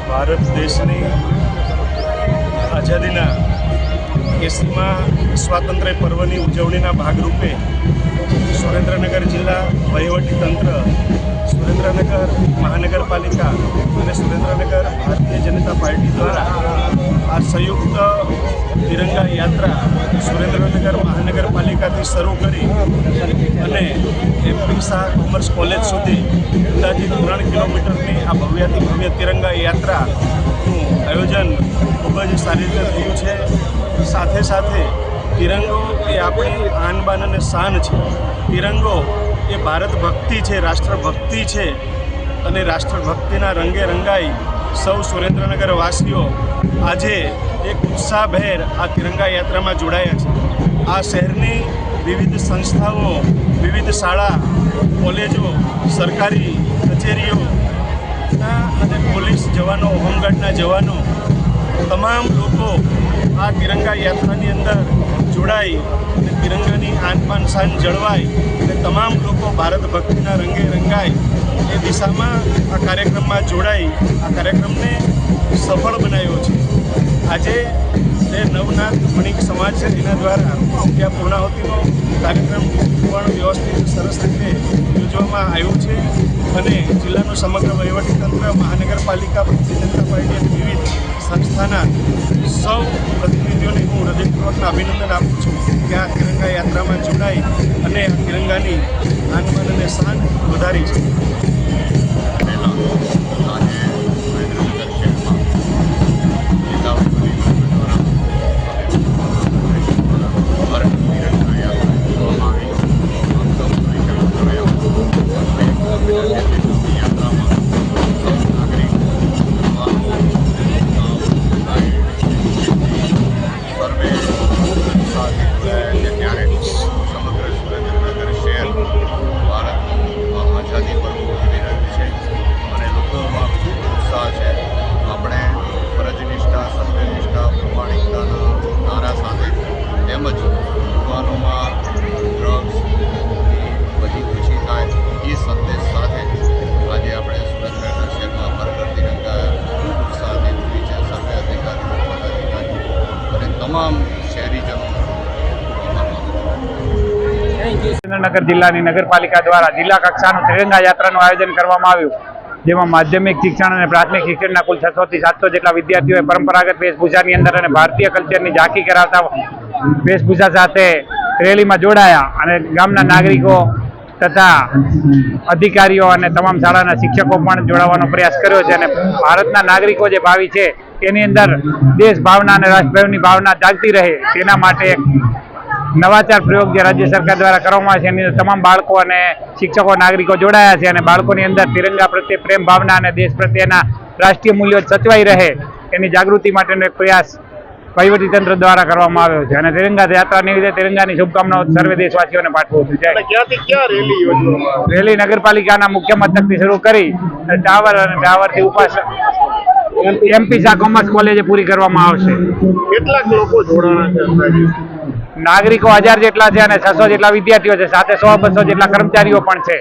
ભારત દેશની આઝાદીના 80મા સ્વાતંત્ર્ય પર્વની ઉજવણીના ભાગરૂપે સુરેન્દ્રનગર જિલ્લા વહીવટીતંત્ર, સુરેન્દ્રનગર મહાનગરપાલિકા અને સુરેન્દ્રનગર ભારતીય જનતા પાર્ટી દ્વારા આ સંયુક્ત તિરંગા યાત્રા સુરેન્દ્રનગર મહાનગરપાલિકાથી શરૂ કરી અને MP શાહ કોમર્સ કોલેજ સુધી અંદાજિત 3 કિલોમીટરની આ ભવ્યાતિ ભવ્ય તિરંગા યાત્રાનું આયોજન ખૂબ જ સારી રીતે થયું છે। સાથે સાથે તિરંગો એ આપણી આન બાન અને શાન છે। તિરંગો એ ભારત ભક્તિ છે, રાષ્ટ્રભક્તિ છે અને રાષ્ટ્રભક્તિના રંગે રંગાઈ સૌ સુરેન્દ્રનગર વાસીઓ આજે એક ઉત્સાહભેર આ તિરંગા યાત્રામાં જોડાયા છે। આ શહેરની વિવિધ સંસ્થાઓ, વિવિધ શાળા, કોલેજો, સરકારી કચેરીઓ અને પોલીસ જવાનો, હોમગાર્ડના જવાનો, તમામ લોકો આ તિરંગા યાત્રાની અંદર જોડાઈ અને તિરંગાની આન બાન શાન જળવાય અને તમામ લોકો ભારત ભક્તિના રંગે રંગાય એ દિશામાં આ કાર્યક્રમમાં જોડાઈ આ કાર્યક્રમને સફળ બનાવ્યો છે। આજે જે નવનાથ વણિક સમાજ છે એના દ્વારા ત્યાં પૂર્ણાહુતિનો કાર્યક્રમ પણ વ્યવસ્થિત સરસ રીતે યોજવામાં આવ્યો છે અને જિલ્લાનું સમગ્ર વહીવટીતંત્ર, મહાનગરપાલિકા, ભારતીય જનતા પાર્ટી અને વિવિધ સંસ્થાના સૌ પ્રતિનિધિઓને હું હૃદયપૂર્વકના અભિનંદન આપું છું કે આ તિરંગા યાત્રામાં જોડાઈ અને આ તિરંગાની આન બાન અને શાન વધારી છે। સુરેન્દ્રનગર જિલ્લાની નગરપાલિકા દ્વારા જિલ્લા કક્ષાનું તિરંગા યાત્રાનું આયોજન કરવામાં આવ્યું, જેમાં માધ્યમિક શિક્ષણ અને પ્રાથમિક શિક્ષણના કુલ 600 થી 700 જેટલા વિદ્યાર્થીઓએ પરંપરાગત વેશભૂષાની અંદર અને ભારતીય કલ્ચરની ઝાંખી કરાવતા વેશભૂષા સાથે રેલીમાં જોડાયા અને ગામના નાગરિકો તથા અધિકારીઓ અને તમામ શાળાના શિક્ષકો પણ જોડાવાનો પ્રયાસ કર્યો છે અને ભારતના નાગરિકો જે ભાવિ છે તેની અંદર દેશ ભાવના અને રાષ્ટ્રપ્રેમની ભાવના જાગતી રહે તેના માટે નવાચાર પ્રયોગ જે રાજ્ય સરકાર દ્વારા કરવામાં આવે છે એની અંદર તમામ બાળકો અને શિક્ષકો, નાગરિકો જોડાયા છે અને બાળકોની અંદર તિરંગા પ્રત્યે પ્રેમ ભાવના અને દેશ પ્રત્યેના રાષ્ટ્રીય મૂલ્યો સચવાઈ રહે એની જાગૃતિ માટેનો એક પ્રયાસ વહીવટીતંત્ર દ્વારા કરવામાં આવ્યો છે અને તિરંગા યાત્રા નિમિત્તે તિરંગાની શુભકામનાઓ સર્વે દેશવાસીઓને પાઠવું છું। રેલી નગરપાલિકાના મુખ્ય મથકથી શરૂ કરી ટાવર અને ટાવરથી ઉપર MP શાહ કોમર્સ કોલેજે પૂરી કરવામાં આવશે। કેટલાક લોકો જોડાણા છે? નાગરિકો 1000 જેટલા છે અને 600 જેટલા વિદ્યાર્થીઓ છે, સાથે 100-200 જેટલા કર્મચારીઓ પણ છે।